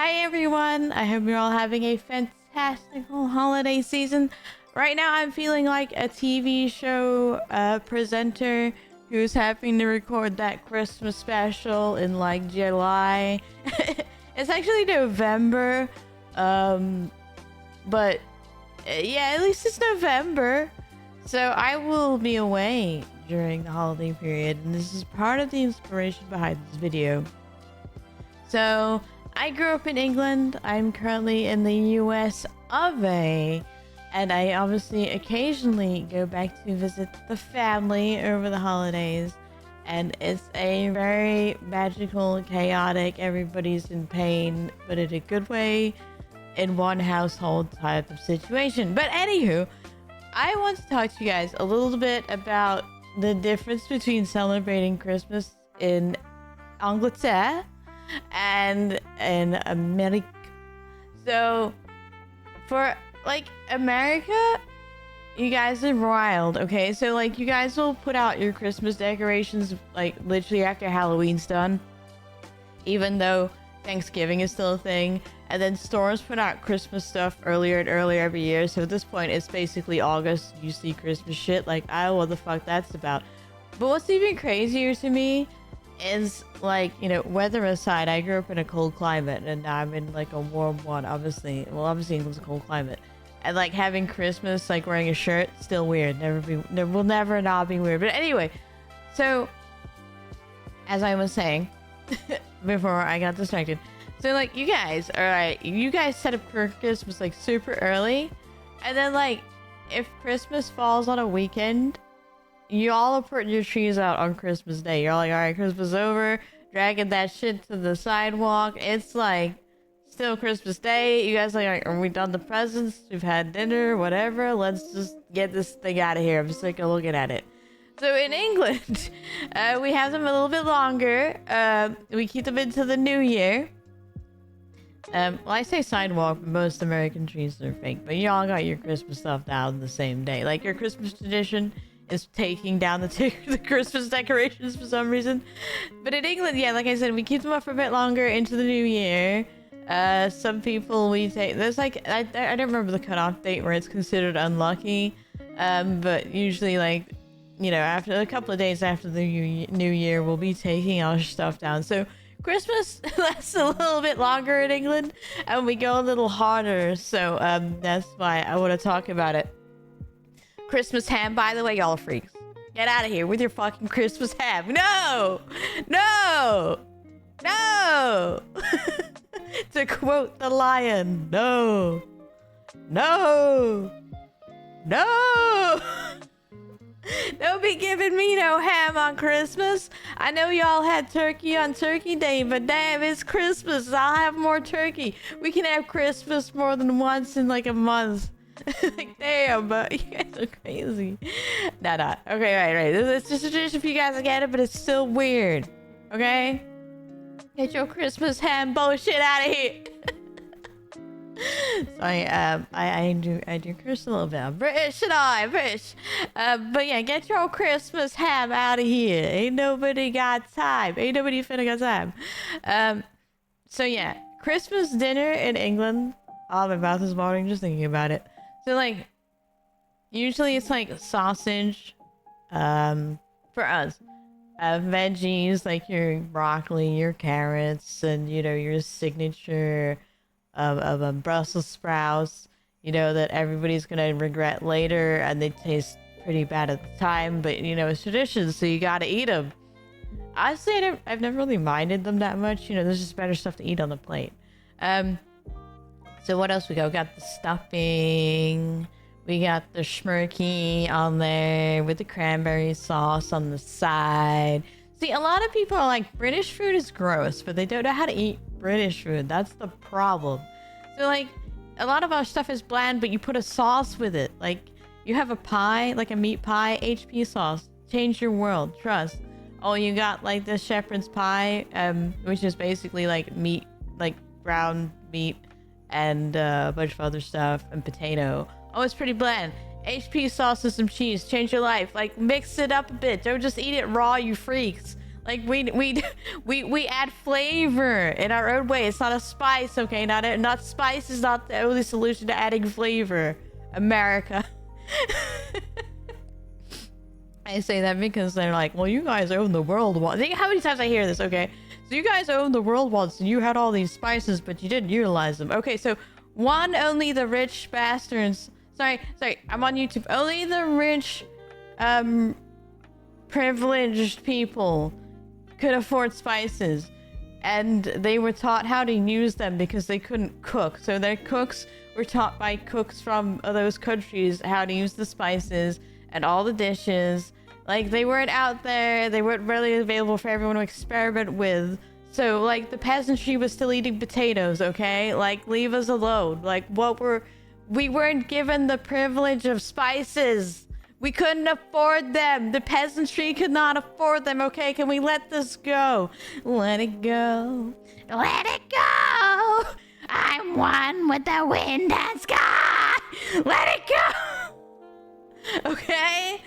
Hi everyone, I hope you're all having a fantastical holiday season. Right now I'm feeling like a TV show presenter who's having to record that Christmas special in like July. It's actually November, but yeah, at least it's November. So I will be away during the holiday period, and this is part of the inspiration behind this video. So I grew up in England. I'm currently in the US of A, and I obviously occasionally go back to visit the family over the holidays. And it's a very magical, chaotic, everybody's in pain, but in a good way, in one household type of situation. But anywho, I want to talk to you guys a little bit about the difference between celebrating Christmas in Angleterre and in America. So for like America, you guys are wild, okay? So like you guys will put out your Christmas decorations like literally after Halloween's done, even though Thanksgiving is still a thing. And then stores put out Christmas stuff earlier and earlier every year. So at this point, it's basically August. You see Christmas shit. Like, I don't know what the fuck that's about. But what's even crazier to me is, like, you know, weather aside, I grew up in a cold climate. And now I'm in, like, a warm one, obviously. Well, obviously, England's a cold climate. And, like, having Christmas, like, wearing a shirt, still weird. Will never not be weird. But anyway, so, as I was saying, before I got distracted. So, like, you guys, alright, you guys set up Christmas, like, super early. And then, like, if Christmas falls on a weekend, you all are putting your trees out on Christmas Day. You're all like, alright, Christmas over, dragging that shit to the sidewalk. It's, like, still Christmas Day. You guys are like, are we done the presents? We've had dinner, whatever. Let's just get this thing out of here. I'm sick of looking at it. So in England, we have them a little bit longer. We keep them into the new year. Well, I say sidewalk, but most American trees are fake. But y'all got your Christmas stuff down the same day. Like, your Christmas tradition is taking down the Christmas decorations for some reason. But in England, yeah, like I said, we keep them up for a bit longer into the new year. Some people we take... There's like... I don't remember the cutoff date where it's considered unlucky. But usually, like, you know, after a couple of days after the new year, we'll be taking our stuff down. So Christmas lasts a little bit longer in England, and we go a little harder. So that's why I want to talk about it. Christmas ham, by the way, y'all are freaks. Get out of here with your fucking Christmas ham. No! No! No! To quote the lion, no! No! No! Don't be giving me no ham on Christmas. I know y'all had turkey on Turkey Day, but damn, it's Christmas. I'll have more turkey. We can have Christmas more than once in like a month. Like, damn, but you guys are crazy. Nah. Okay, right. It's just a tradition for you guys to get it, but it's still weird. Okay? Get your Christmas ham bullshit out of here. Sorry, I do curse a little bit. I'm British, British. But yeah, get your Christmas ham out of here. Ain't nobody got time. Ain't nobody finna got time. So yeah, Christmas dinner in England. Oh, my mouth is watering just thinking about it. So like, usually it's like sausage, for us. Veggies, like your broccoli, your carrots, and you know, your signature of Brussels sprouts, you know, that everybody's gonna regret later, and they taste pretty bad at the time, but you know, it's tradition, so you gotta eat them. Honestly, I've never really minded them that much. You know, there's just better stuff to eat on the plate. So what else we got? We got the stuffing. We got the schmirky on there with the cranberry sauce on the side. See, a lot of people are like, British food is gross, but they don't know how to eat British food. That's the problem. So like, a lot of our stuff is bland, but you put a sauce with it. Like, you have a pie, like a meat pie, HP sauce. Change your world, trust. Oh, you got like the shepherd's pie, which is basically like meat, like ground meat, and a bunch of other stuff, and potato. Oh, it's pretty bland. HP sauce and some cheese. Change your life. Like, mix it up a bit. Don't just eat it raw, you freaks. Like we add flavor in our own way. It's not a spice, okay? Not spice is not the only solution to adding flavor. America. I say that because they're like, well, you guys own the world once. Think how many times I hear this, okay? So you guys owned the world once and you had all these spices, but you didn't utilize them. Okay, so one, only the rich bastards. Sorry, I'm on YouTube. Only the rich, privileged people could afford spices. And they were taught how to use them because they couldn't cook. So their cooks were taught by cooks from those countries how to use the spices and all the dishes. Like, they weren't out there. They weren't really available for everyone to experiment with. So, like, the peasantry was still eating potatoes, okay? Like, leave us alone. Like, we weren't given the privilege of spices. We couldn't afford them. The peasantry could not afford them, okay? Can we let this go? Let it go. Let it go. I'm one with the wind and sky. Let it go. Okay?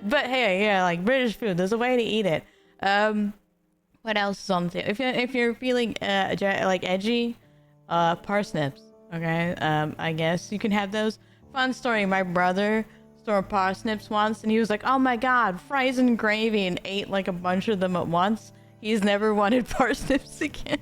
But hey, yeah, like British food, there's a way to eat it. What else is on the table? If you're feeling like edgy, parsnips, okay? I guess you can have those. Fun story, my brother store parsnips once and he was like, oh my god, fries and gravy, and ate like a bunch of them at once. He's never wanted parsnips again.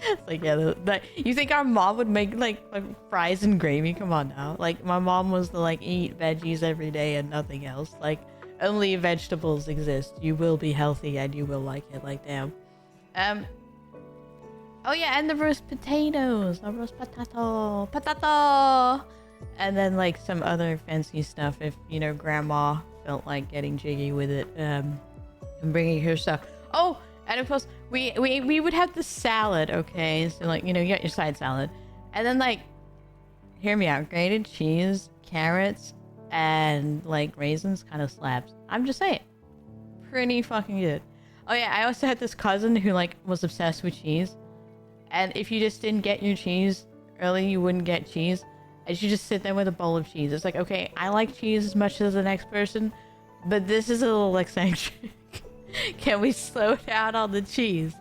It's like, yeah, you think our mom would make like fries and gravy? Come on now. Like, my mom was the like eat veggies every day and nothing else. Like, only vegetables exist. You will be healthy and you will like it. Like, damn. Oh yeah, and the roast potatoes. The roast potato. And then like some other fancy stuff if, you know, grandma felt like getting jiggy with it, and bringing her stuff. Oh, and of course we would have the salad, okay? So like, you know, you got your side salad, and then like, hear me out, grated cheese, carrots, and like raisins kind of slaps. I'm just saying, pretty fucking good. Oh yeah, I also had this cousin who like was obsessed with cheese, and if you just didn't get your cheese early, you wouldn't get cheese. And you just sit there with a bowl of cheese. It's like, okay, I like cheese as much as the next person, but this is a little eccentric. Can we slow down on the cheese?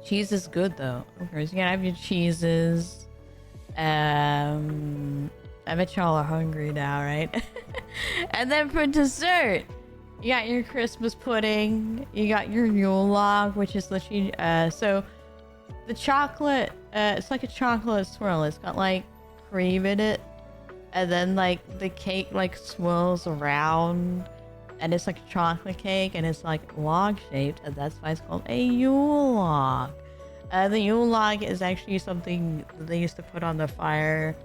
Cheese is good though. Of course, you gotta have your cheeses. I bet y'all are hungry now, right? And then for dessert, you got your Christmas pudding. You got your Yule log, which is literally so the chocolate. It's like a chocolate swirl. It's got like cream in it, and then like the cake like swirls around, and it's like a chocolate cake, and it's like log shaped, and that's why it's called a Yule log. The Yule log is actually something that they used to put on the fire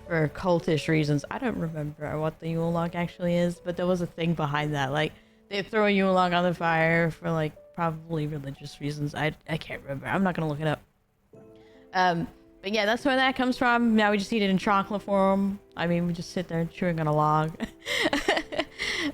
for cultish reasons. I don't remember what the Yule log actually is, but there was a thing behind that. Like, they throw a Yule log on the fire for like probably religious reasons. I can't remember. I'm not gonna look it up. But yeah, that's where that comes from. Now we just eat it in chocolate form. I mean, we just sit there chewing on a log.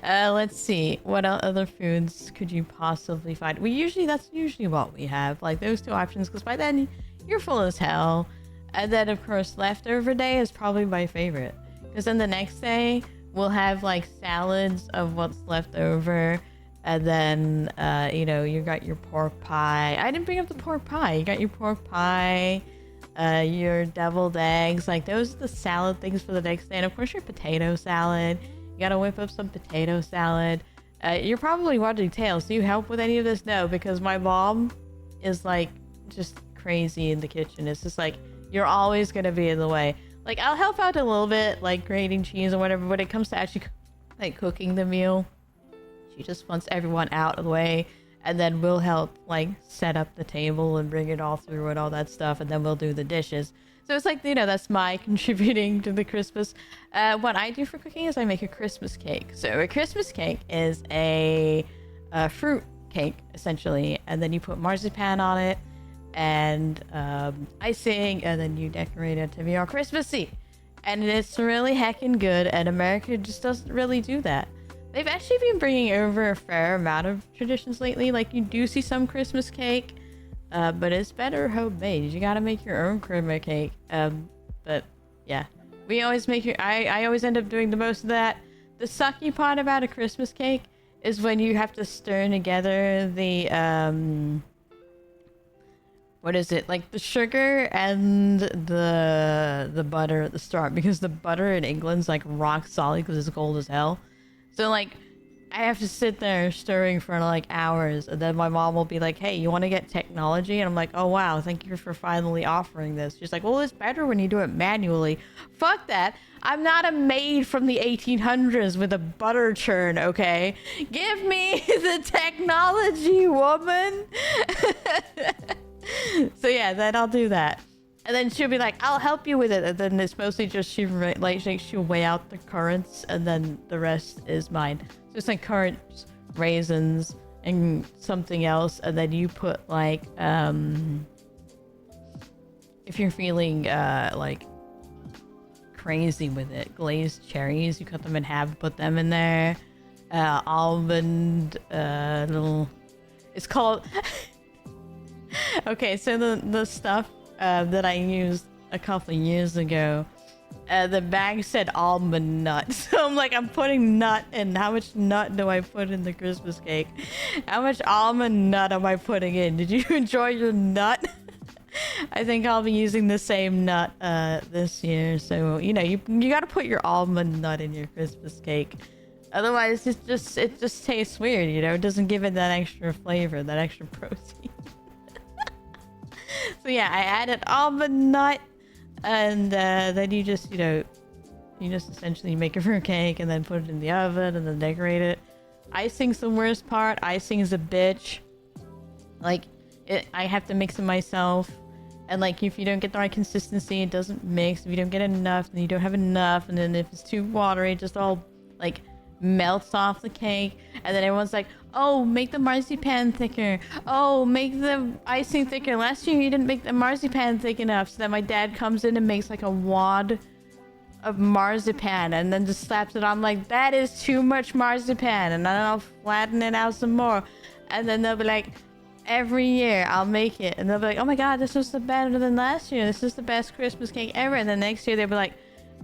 Let's see. What other foods could you possibly find? That's usually what we have. Like, those two options, because by then you're full as hell. And then, of course, leftover day is probably my favorite. Because then the next day, we'll have, like, salads of what's left over. And then, you know, you got your pork pie. I didn't bring up the pork pie. You got your pork pie, your deviled eggs. Like, those are the salad things for the next day. And, of course, your potato salad. You gotta whip up some potato salad. You're probably watching Tales. Do you help with any of this? No, because my mom is, like, just crazy in the kitchen. It's just, like, you're always gonna be in the way. Like, I'll help out a little bit, like, grating cheese or whatever. But when it comes to actually, like, cooking the meal, she just wants everyone out of the way, and then we'll help like set up the table and bring it all through and all that stuff, and then we'll do the dishes. So it's like, you know, that's my contributing to the Christmas. What I do for cooking is I make a Christmas cake. So a Christmas cake is a fruit cake essentially, and then you put marzipan on it and icing, and then you decorate it to be all Christmassy, and it's really heckin' good. And America just doesn't really do that. They've actually been bringing over a fair amount of traditions lately. Like, you do see some Christmas cake, but it's better homemade. You gotta make your own Christmas cake. But yeah, we always make I always end up doing the most of that. The sucky part about a Christmas cake is when you have to stir together the what is it, like the sugar and the butter at the start, because the butter in England's like rock solid because it's cold as hell. So like I have to sit there stirring for like hours, and then my mom will be like, hey, you want to get technology? And I'm like, oh wow, thank you for finally offering this. She's like, well, it's better when you do it manually. Fuck that. I'm not a maid from the 1800s with a butter churn, okay? Give me the technology, woman. So yeah, then I'll do that. And then she'll be like, I'll help you with it. And then it's mostly just she'll weigh out the currants, and then the rest is mine. So it's like currants, raisins, and something else. And then you put like, if you're feeling like crazy with it, glazed cherries, you cut them in half, put them in there. Almond, little, it's called... Okay, so the stuff that I used a couple of years ago, the bag said almond nut. So I'm like, I'm putting nut in. How much nut do I put in the Christmas cake? How much almond nut am I putting in? Did you enjoy your nut? I think I'll be using the same nut this year. So, you know, you gotta put your almond nut in your Christmas cake. Otherwise, it just tastes weird, you know? It doesn't give it that extra flavor, that extra protein. So yeah, I added almond nut, and then you just, you know, you just essentially make a fruit cake and then put it in the oven and then decorate it. Icing's the worst part. Icing is a bitch. Like, I have to mix it myself. And like, if you don't get the right consistency, it doesn't mix. If you don't get enough, then you don't have enough. And then if it's too watery, it just all like melts off the cake. And then everyone's like, oh, make the marzipan thicker. Oh, make the icing thicker. Last year you didn't make the marzipan thick enough. So then my dad comes in and makes like a wad of marzipan and then just slaps it on. Like, that is too much marzipan. And then I'll flatten it out some more. And then they'll be like, every year I'll make it. And they'll be like, oh my god, this was better than last year. This is the best Christmas cake ever. And then next year they'll be like,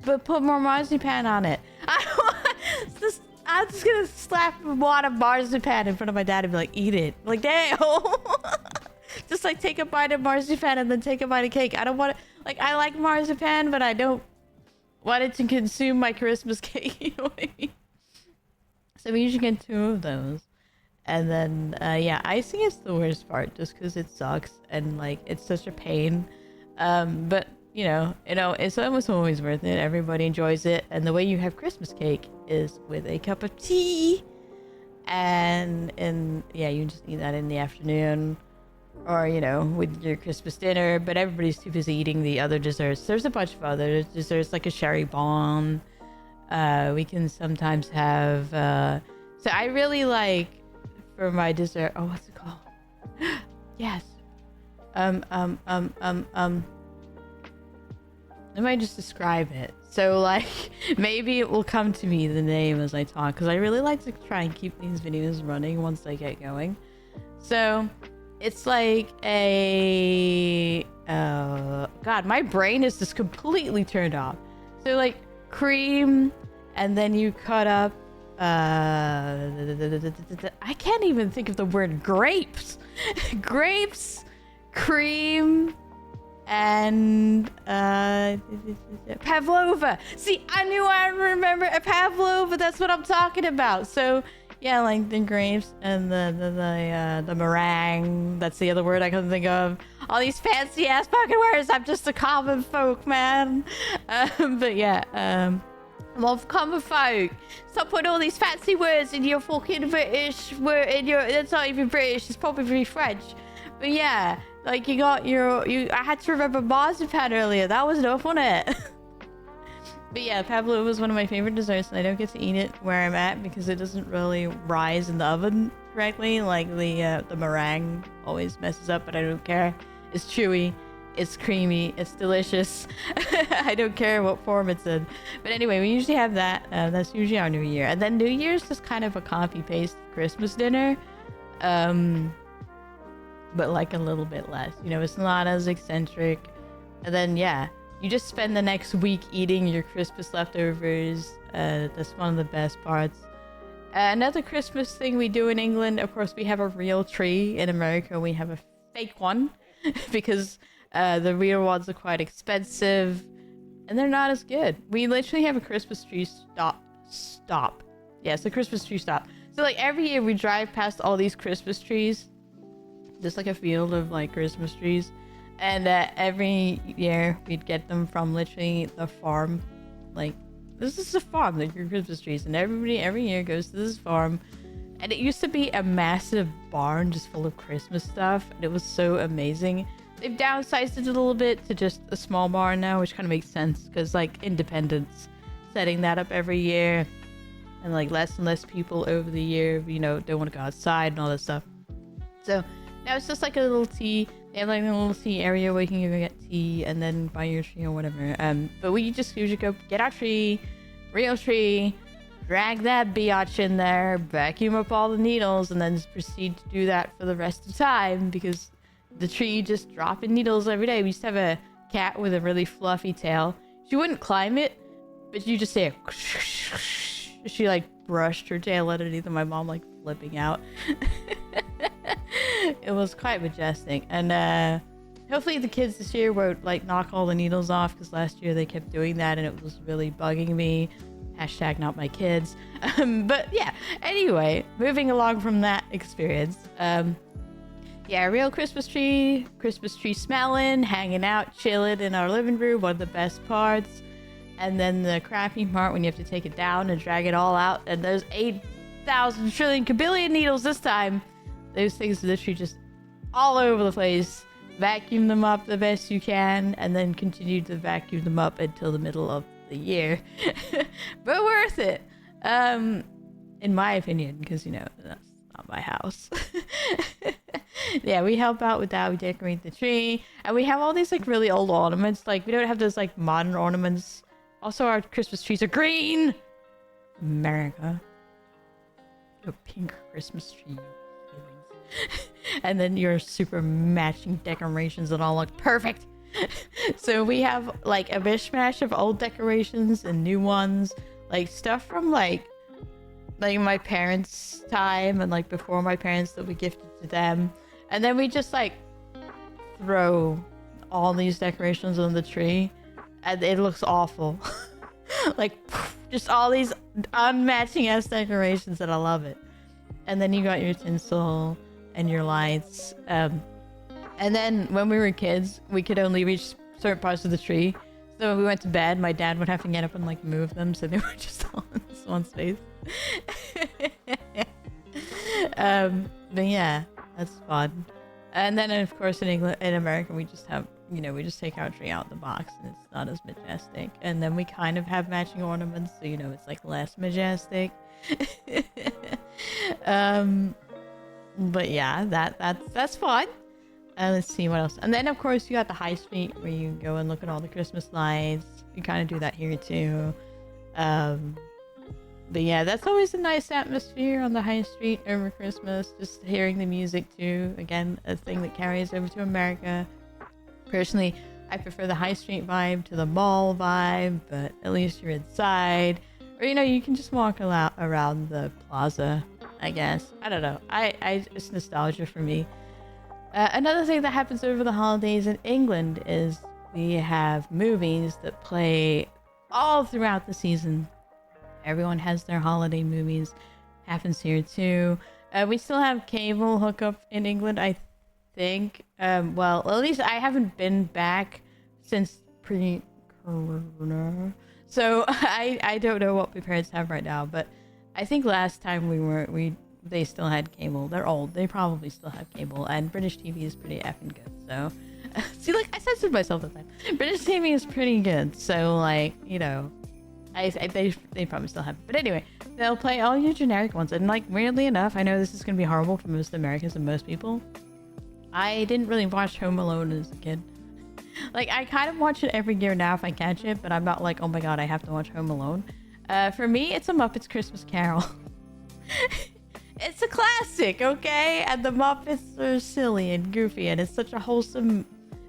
but put more marzipan on it. I'm just gonna slap a wad of marzipan in front of my dad and be like, eat it. Like, damn. Just like take a bite of marzipan and then take a bite of cake. I don't want to, like, I like marzipan, but I don't want it to consume my Christmas cake. You know what I mean? So we usually get 2 of those. And then, yeah, icing is the worst part just because it sucks and like it's such a pain. But you know, it's almost always worth it. Everybody enjoys it. And the way you have Christmas cake is with a cup of tea. And yeah, you just eat that in the afternoon. Or, you know, with your Christmas dinner. But everybody's too busy eating the other desserts. There's a bunch of other desserts, like a sherry bomb. We can sometimes have... So I really like, for my dessert... Oh, what's it called? Yes. I might just describe it. So like, maybe it will come to me, the name, as I talk, because I really like to try and keep these videos running once they get going. So it's like a god, my brain is just completely turned off. So like cream, and then you cut up I can't even think of the word grapes. Grapes, cream, and pavlova. See, I knew I remember a pavlova. That's what I'm talking about. So yeah, like the grapes and the meringue. That's the other word I couldn't think of. All these fancy ass fucking words. I'm just a common folk, man. But yeah, I'm of common folk. Stop putting all these fancy words in your fucking British word. That's not even British. It's probably French. But yeah. Like, you got I had to remember marzipan earlier. That was enough, wasn't it? But yeah, pavlova was one of my favorite desserts, and I don't get to eat it where I'm at because it doesn't really rise in the oven correctly. Like, the meringue always messes up, but I don't care. It's chewy, it's creamy, it's delicious. I don't care what form it's in. But anyway, we usually have that. That's usually our New Year. And then New Year's just kind of a copy-paste Christmas dinner. But like a little bit less, you know, it's not as eccentric. And then yeah, you just spend the next week eating your Christmas leftovers. That's one of the best parts. Another Christmas thing we do in England, of course, we have a real tree. In America, we have a fake one because the real ones are quite expensive and they're not as good. We literally have a Christmas tree stop. Yes, a Christmas tree stop. So like every year we drive past all these Christmas trees, just like a field of like Christmas trees. And every year we'd get them from literally the farm. Like, this is a farm, like your Christmas trees. And everybody every year goes to this farm. And it used to be a massive barn just full of Christmas stuff. And it was so amazing. They've downsized it a little bit to just a small barn now, which kind of makes sense. Because like Independence, setting that up every year. And like less and less people over the year, you know, don't want to go outside and all that stuff. So now it's just like a little tea. They have like a little tea area where you can go get tea and then buy your tree or whatever. But we just usually go get our tree, real tree, drag that biatch in there, vacuum up all the needles, and then just proceed to do that for the rest of the time because the tree just dropping needles every day. We used to have a cat with a really fluffy tail. She wouldn't climb it, but you just say she like brushed her tail underneath and my mom like flipping out. It was quite majestic. And hopefully the kids this year won't like knock all the needles off because last year they kept doing that and it was really bugging me. Hashtag not my kids. But yeah, anyway, moving along from that experience. Yeah, real Christmas tree smelling, hanging out, chilling in our living room, one of the best parts. And then the crappy part when you have to take it down and drag it all out. And there's 8,000 trillion kabillion needles this time. Those things are literally just all over the place. Vacuum them up the best you can. And then continue to vacuum them up until the middle of the year. But worth it. In my opinion. Because, you know, that's not my house. Yeah, we help out with that. We decorate the tree. And we have all these like really old ornaments. Like we don't have those like modern ornaments. Also, our Christmas trees are green. America. A pink Christmas tree. And then your super matching decorations that all look perfect. So we have like a mishmash of old decorations and new ones. Like stuff from like my parents' time and like before my parents that we gifted to them. And then we just like throw all these decorations on the tree. And it looks awful. Like just all these unmatching ass decorations and I love it. And then you got your tinsel and your lights. And then when we were kids, we could only reach certain parts of the tree. So when we went to bed, my dad would have to get up and like move them so they were just all in this one space. But yeah, that's fun. And then of course in America, we just have, you know, we just take our tree out the box and it's not as majestic. And then we kind of have matching ornaments, so you know it's like less majestic. But yeah, that's fun. Let's see what else. And then of course you got the high street where you go and look at all the Christmas lights. You kind of do that here too. But yeah, that's always a nice atmosphere on the high street over Christmas. Just hearing the music too. Again, a thing that carries over to America. Personally, I prefer the high street vibe to the mall vibe, but at least you're inside. Or, you know, you can just walk around the plaza, I guess. I don't know. It's nostalgia for me. Another thing that happens over the holidays in England is we have movies that play all throughout the season. Everyone has their holiday movies. Happens here too. We still have cable hookup in England, I think. Well, at least I haven't been back since pre-corona. So I don't know what my parents have right now, but I think last time they still had cable. They're old. They probably still have cable, and British TV is pretty effing good. So, see, like I censored myself that time. British TV is pretty good. So, like, you know, they probably still have it. But anyway, they'll play all your generic ones, and like weirdly enough, I know this is gonna be horrible for most Americans and most people. I didn't really watch Home Alone as a kid. Like, I kind of watch it every year now if I catch it, but I'm not like, oh my god, I have to watch Home Alone. For me, it's a Muppets Christmas Carol. It's a classic, okay? And the Muppets are silly and goofy, and it's such a wholesome...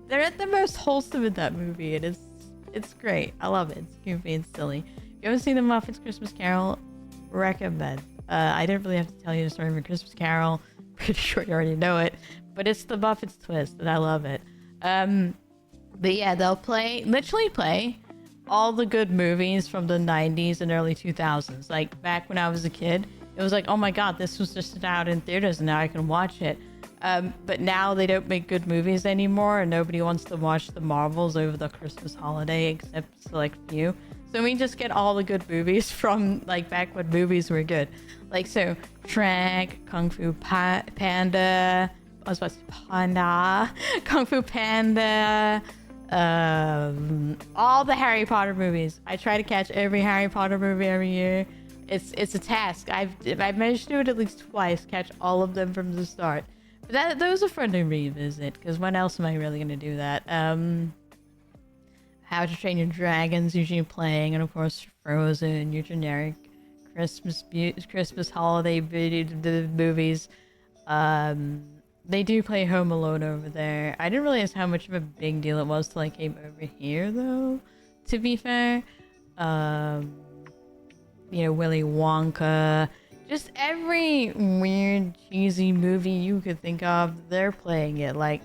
They're at the most wholesome in that movie, and it's great. I love it. It's goofy and silly. If you haven't seen the Muppets Christmas Carol, recommend. I didn't really have to tell you the story of A Christmas Carol. Pretty sure you already know it, but it's the Muppets twist, and I love it. But yeah, they'll literally play all the good movies from the 90s and early 2000s. Like, back when I was a kid, it was like, oh my god, this was just out in theaters and now I can watch it. But now they don't make good movies anymore, and nobody wants to watch the Marvels over the Christmas holiday except select few. So we just get all the good movies from, like, back when movies were good. Like, so, Shrek, Kung Fu Panda, I was about to say Panda, Kung Fu Panda, all the Harry Potter movies. I try to catch every Harry Potter movie every year. It's a task. I've managed to do it at least twice, catch all of them from the start. But those are fun to revisit, because when else am I really going to do that? How to Train Your Dragon's usually playing, and of course Frozen, your generic Christmas holiday movies. They do play Home Alone over there. I didn't realize how much of a big deal it was till I came over here, though, to be fair. You know, Willy Wonka. Just every weird, cheesy movie you could think of, they're playing it. Like,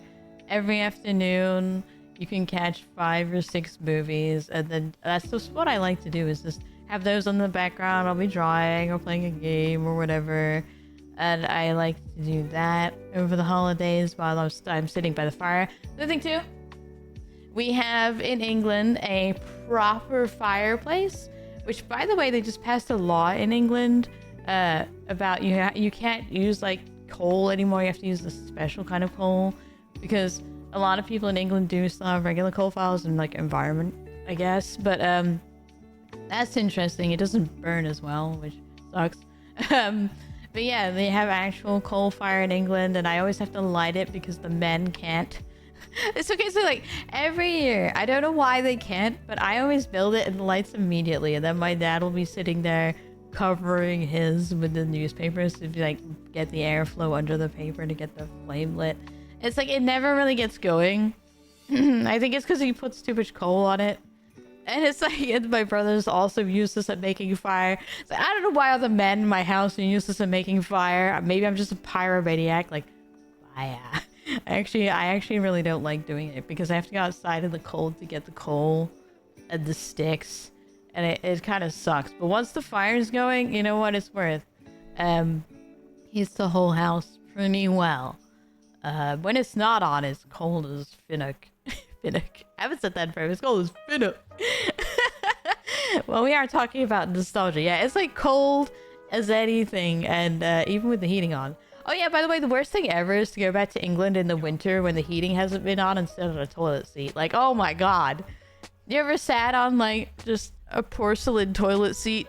every afternoon, you can catch 5 or 6 movies, and then that's just what I like to do, is just have those on the background. I'll be drawing or playing a game or whatever, and I like to do that over the holidays while I'm sitting by the fire. The thing too, we have in England a proper fireplace, which, by the way, they just passed a law in England about you can't use like coal anymore. You have to use a special kind of coal, because a lot of people in England do still have regular coal files and like environment, I guess. But that's interesting. It doesn't burn as well, which sucks. But yeah, they have actual coal fire in England, and I always have to light it because the men can't. It's okay, so like every year, I don't know why they can't, but I always build it and the lights immediately, and then my dad will be sitting there covering his with the newspapers to like get the airflow under the paper to get the flame lit. It's like it never really gets going. I think it's because he puts too much coal on it. And it's like, and my brother's also useless at making fire. So I don't know why all the men in my house are useless at making fire. Maybe I'm just a pyromaniac, like fire. I actually really don't like doing it because I have to go outside in the cold to get the coal and the sticks, and it kind of sucks. But once the fire's going, you know what? It's worth. Heats the whole house pretty well. When it's not on, it's cold as Finnock. Finnock. I haven't said that in forever. It's cold as Finnock. Well, we are talking about nostalgia. Yeah, it's like cold as anything, and even with the heating on. Oh yeah, by the way, the worst thing ever is to go back to England in the winter when the heating hasn't been on instead of a toilet seat. Like, oh my god. You ever sat on, like, just a porcelain toilet seat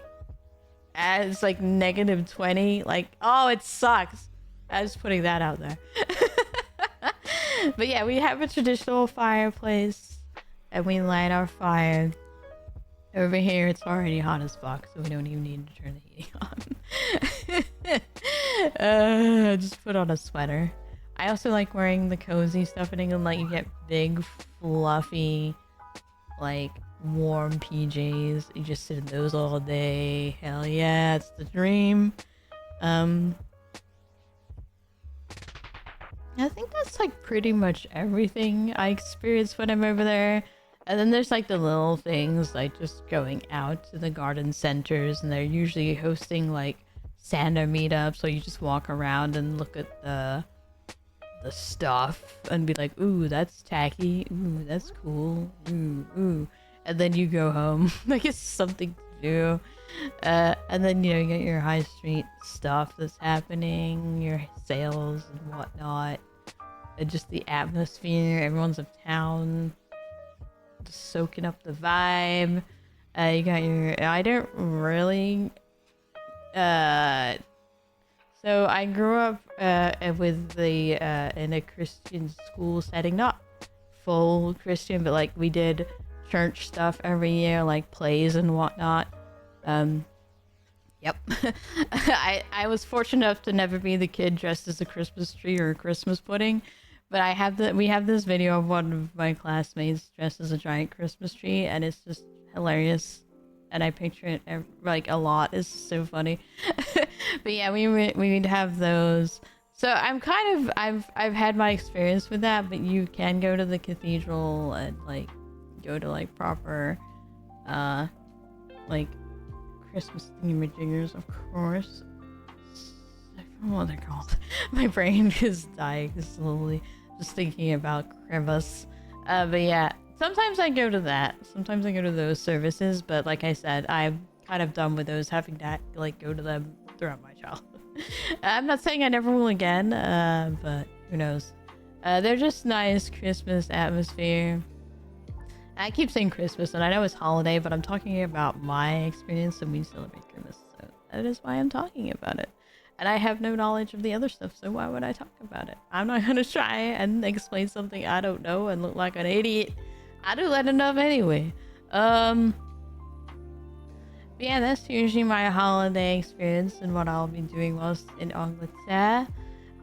as, like, -20? Like, oh, it sucks. I was putting that out there. But yeah, we have a traditional fireplace, and we light our fire. Over here, it's already hot as fuck, so we don't even need to turn the heating on. Just put on a sweater. I also like wearing the cozy stuff in England. Like, you get big, fluffy, like, warm PJs. You just sit in those all day. Hell yeah, it's the dream. I think that's, like, pretty much everything I experience when I'm over there. And then there's like the little things, like just going out to the garden centers, and they're usually hosting like Santa meetups, so you just walk around and look at the stuff and be like, ooh, that's tacky, ooh, that's cool, ooh. And then you go home. Like, it's something to do. And then, you know, you get your high street stuff that's happening, your sales and whatnot, and just the atmosphere, everyone's uptown. Just soaking up the vibe. You got your... I don't really... So I grew up with the in a Christian school setting. Not full Christian, but like we did church stuff every year, like plays and whatnot. Yep. I was fortunate enough to never be the kid dressed as a Christmas tree or a Christmas pudding. But we have this video of one of my classmates dressed as a giant Christmas tree, and it's just hilarious. and I picture it like a lot. It's so funny. But yeah, we would have those. So I'm kind of I've had my experience with that, but you can go to the cathedral and like go to like proper like Christmas thingamajigers, of course. I don't know what they're called. My brain is dying slowly just thinking about Christmas. But yeah, sometimes I go to that. Sometimes I go to those services, but like I said, I'm kind of done with those, having to like go to them throughout my childhood. I'm not saying I never will again, but who knows. They're just nice Christmas atmosphere. I keep saying Christmas, and I know it's holiday, but I'm talking about my experience, and we celebrate Christmas, so that is why I'm talking about it. And I have no knowledge of the other stuff, so why would I talk about it? I'm not gonna try and explain something I don't know and look like an idiot. I do that enough anyway. But yeah, that's usually my holiday experience and what I'll be doing whilst in Angleterre.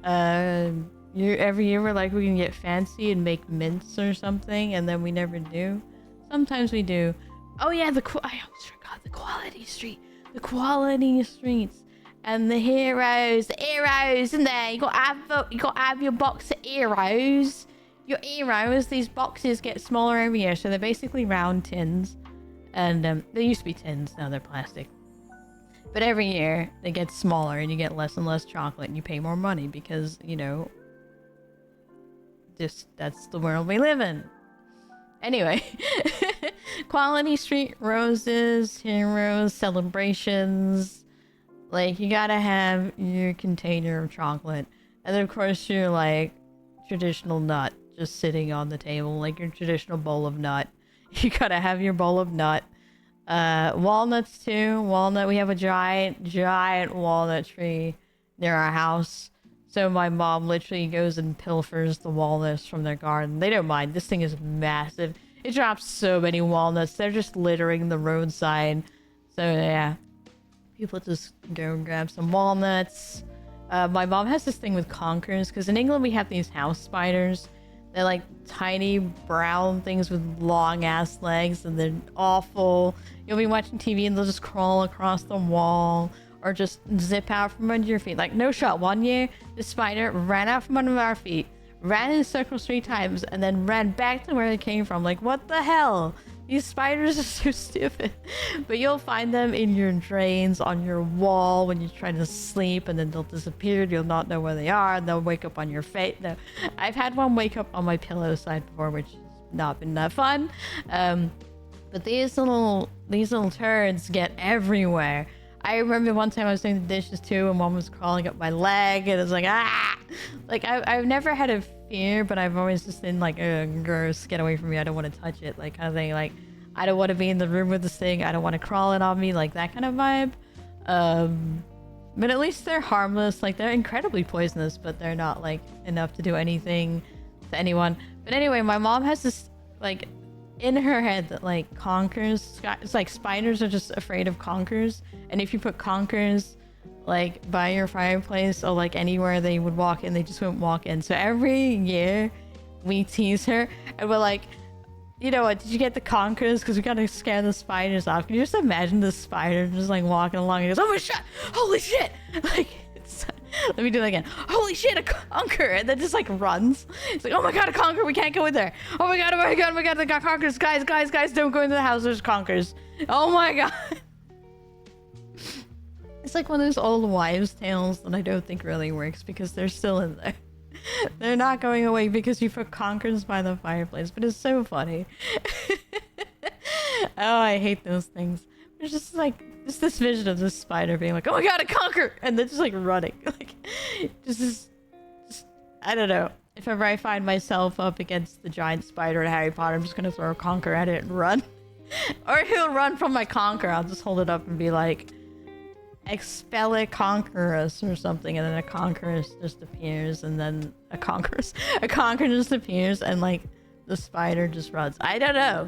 Every year we're like, we can get fancy and make mints or something, and then we never do. Sometimes we do. Oh yeah, I almost forgot the quality street. The quality streets. And the heroes, in there. You gotta have your box of heroes. Your heroes, these boxes get smaller every year, so they're basically round tins. And they used to be tins, now they're plastic. But every year they get smaller and you get less and less chocolate and you pay more money because, you know, that's the world we live in. Anyway, Quality Street, roses, heroes, celebrations. Like, you gotta have your container of chocolate. And then, of course, your, like, traditional nut just sitting on the table. Like, your traditional bowl of nut. You gotta have your bowl of nut. Walnuts, too. We have a giant walnut tree near our house. So my mom literally goes and pilfers the walnuts from their garden. They don't mind. This thing is massive. It drops so many walnuts. They're just littering the roadside. So, yeah. People just go and grab some walnuts. My mom has this thing with conkers, because in England we have these house spiders. They're like tiny brown things with long ass legs, and they're awful. You'll be watching TV and they'll just crawl across the wall or just zip out from under your feet. Like, no shot. One year, the spider ran out from under our feet, ran in circles 3 times, and then ran back to where it came from. Like, what the hell? These spiders are so stupid. But you'll find them in your drains, on your wall when you're trying to sleep, and then they'll disappear. You'll not know where they are, and they'll wake up on your face. No, I've had one wake up on my pillow side before, which has not been that fun. But these little turds get everywhere. I remember one time I was doing the dishes too, and one was crawling up my leg, and it was like, ah! Like, I've never had a fear, but I've always just been like, gross, get away from me, I don't want to touch it, like, kind of thing. Like, I don't want to be in the room with this thing, I don't want to crawl it on me, like that kind of vibe. But at least they're harmless. Like, they're incredibly poisonous, but they're not like enough to do anything to anyone. But anyway, my mom has this like in her head that like conkers, it's like spiders are just afraid of conkers, and if you put conkers like by your fireplace or like anywhere they would walk in, they just won't walk in. So every year we tease her and we're like, you know what, did you get the conkers? Because we gotta scare the spiders off. Can you just imagine the spider just like walking along and goes, oh my shit, holy shit, like it's, let me do that again, holy shit, a conker, and then just like runs. It's like, oh my god, a conker, we can't go in there. Oh my god, oh my god, oh my god, they got conkers. Guys, don't go into the house, there's conkers. Oh my god. It's like one of those old wives' tales that I don't think really works because they're still in there. They're not going away because you put conkers by the fireplace, but it's so funny. Oh, I hate those things. It's just like, just this vision of this spider being like, oh my god, a conker! And then just like running. Like, just I don't know. If ever I find myself up against the giant spider in Harry Potter, I'm just gonna throw a conker at it and run. Or he'll run from my conker. I'll just hold it up and be like, expelle conquerus or something, and then a conquerus just appears, and then a conquer just appears, and like the spider just runs. I don't know.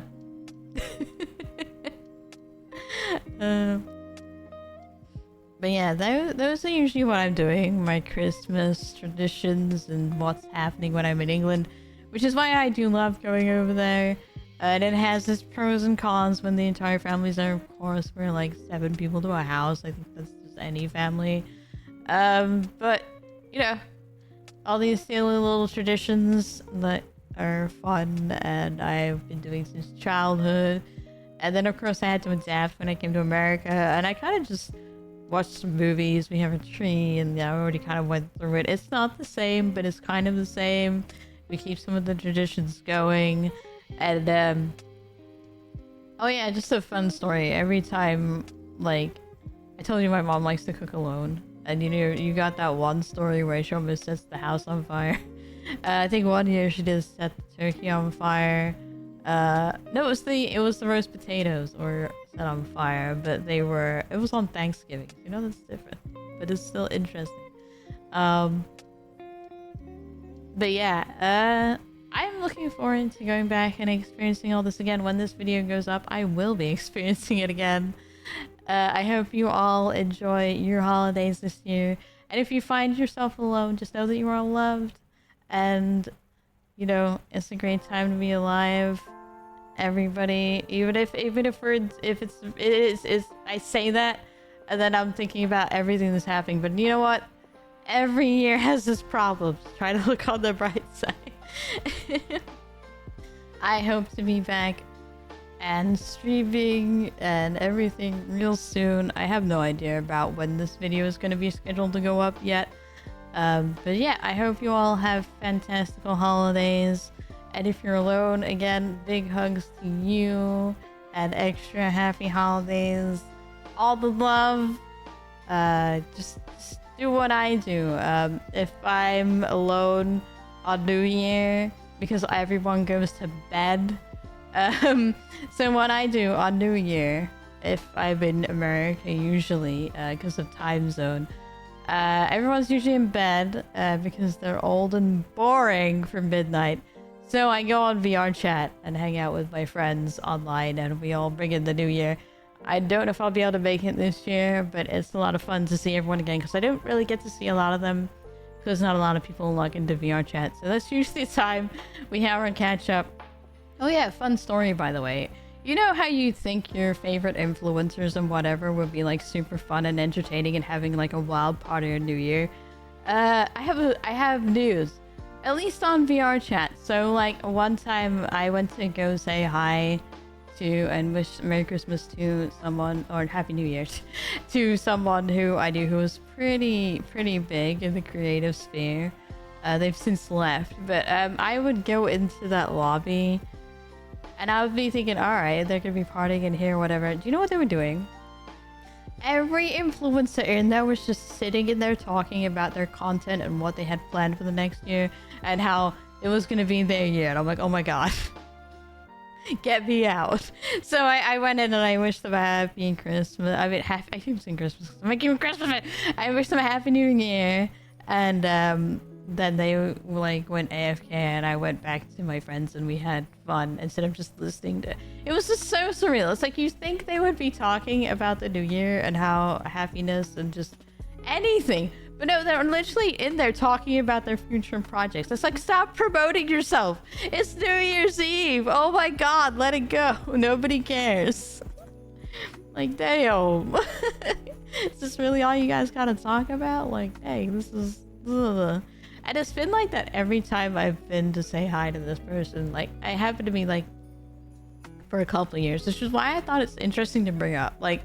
But yeah, those are usually what I'm doing, my Christmas traditions and what's happening when I'm in England, which is why I do love going over there. And it has its pros and cons when the entire family's there. Of course, we're like 7 people to a house. I think that's just any family. But, you know, all these silly little traditions that are fun and I've been doing since childhood. And then, of course, I had to adapt when I came to America. And I kind of just watched some movies. We have a tree and I already kind of went through it. It's not the same, but it's kind of the same. We keep some of the traditions going. And, oh yeah, just a fun story. Every time, like, I told you my mom likes to cook alone. And you know, you got that one story where she almost sets the house on fire. I think one year she did set the turkey on fire. No, it was the roast potatoes were set on fire, but it was on Thanksgiving. You know, that's different, but it's still interesting. But yeah, I'm looking forward to going back and experiencing all this again. When this video goes up, I will be experiencing it again. I hope you all enjoy your holidays this year. And if you find yourself alone, just know that you are loved. And, you know, it's a great time to be alive. Everybody, even if I say that, and then I'm thinking about everything that's happening. But you know what? Every year has its problems. Try to look on the bright side. I hope to be back and streaming and everything real soon. I have no idea about when this video is going to be scheduled to go up yet. But yeah, I hope you all have fantastical holidays. And if you're alone, again, big hugs to you and extra happy holidays. All the love. Just do what I do. If I'm alone on New Year, because everyone goes to bed, so what I do on New Year, if I'm in America usually, because of time zone, everyone's usually in bed, because they're old and boring for midnight. So I go on VR chat and hang out with my friends online and we all bring in the new year. I don't know if I'll be able to make it this year, but it's a lot of fun to see everyone again because I don't really get to see a lot of them because not a lot of people log into VR chat. So that's usually the time we have our catch up. Oh yeah, fun story by the way. You know how you think your favorite influencers and whatever would be like super fun and entertaining and having like a wild party on New Year? I have news. At least on VR chat. So like one time I went to go say hi to and wish Merry Christmas to someone, or Happy New Year to someone who I knew who was pretty big in the creative sphere. They've since left, but I would go into that lobby and I would be thinking, all right, they're gonna be partying in here, whatever. Do you know what they were doing? Every influencer in there was just sitting in there talking about their content and what they had planned for the next year and how it was going to be their year. And I'm like, oh my god, get me out. So I went in and I wished them a happy Christmas. I mean, I keep saying Christmas. I'm making Christmas. I wished them a happy New Year. And then they like went AFK and I went back to my friends and we had fun instead of just listening to it. Was just so surreal. It's like you think they would be talking about the new year and how happiness and just anything, but no, they're literally in there talking about their future projects. It's like, stop promoting yourself. It's New Year's Eve. Oh my god, let it go. Nobody cares. Like, damn. Is this really all you guys gotta talk about? Like, hey, this is ugh. And it's been like that every time I've been to say hi to this person. Like, I happen to be like for a couple of years, which is why I thought it's interesting to bring up. Like,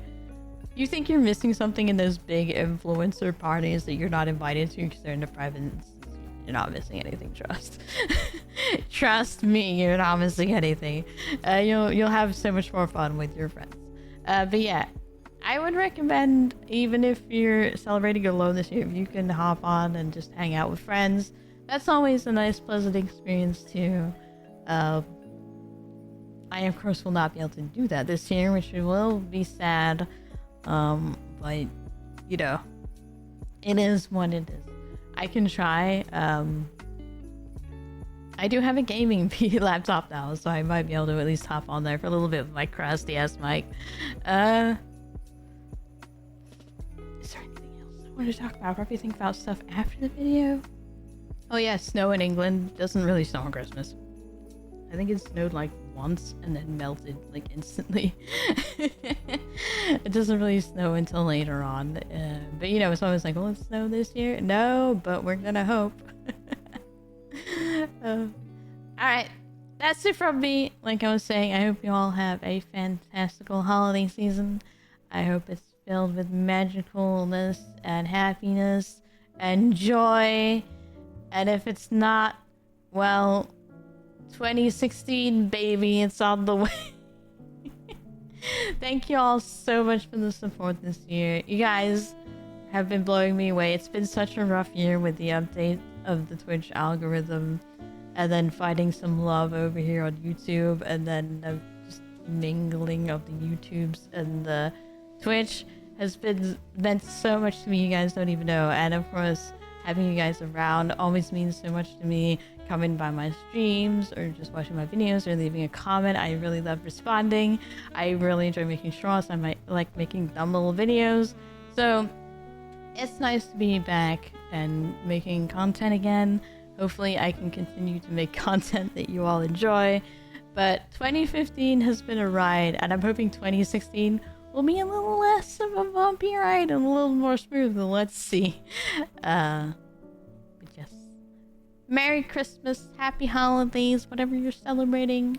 you think you're missing something in those big influencer parties that you're not invited to because they're in the private instance. You're not missing anything, trust. Trust me, you're not missing anything. You'll have so much more fun with your friends. But yeah, I would recommend, even if you're celebrating alone this year, if you can hop on and just hang out with friends. That's always a nice, pleasant experience too. I, of course, will not be able to do that this year, which will be sad. But, you know, it is what it is. I can try. I do have a gaming laptop now, so I might be able to at least hop on there for a little bit with my crusty ass mic. Is there anything else I want to talk about? Probably think about stuff after the video. Oh yeah, snow in England doesn't really snow on Christmas. I think it snowed like once and then melted like instantly. It doesn't really snow until later on. But you know, it's always like, will it snow this year? No, but we're gonna hope. Alright, that's it from me. Like I was saying, I hope you all have a fantastical holiday season. I hope it's filled with magicalness and happiness and joy. And if it's not, well, 2016, baby, it's on the way. Thank you all so much for the support this year. You guys have been blowing me away. It's been such a rough year with the update of the Twitch algorithm, and then finding some love over here on YouTube, and then just mingling of the YouTubes and the Twitch has been meant so much to me. You guys don't even know. And of course, having you guys around always means so much to me. Coming by my streams or just watching my videos or leaving a comment, I really love responding. I really enjoy making shorts. I like making dumb little videos. So it's nice to be back and making content again. Hopefully I can continue to make content that you all enjoy. But 2015 has been a ride, and I'm hoping 2016 will be a little less of a bumpy ride and a little more smooth. Let's see. But yes. Merry Christmas, Happy Holidays, whatever you're celebrating.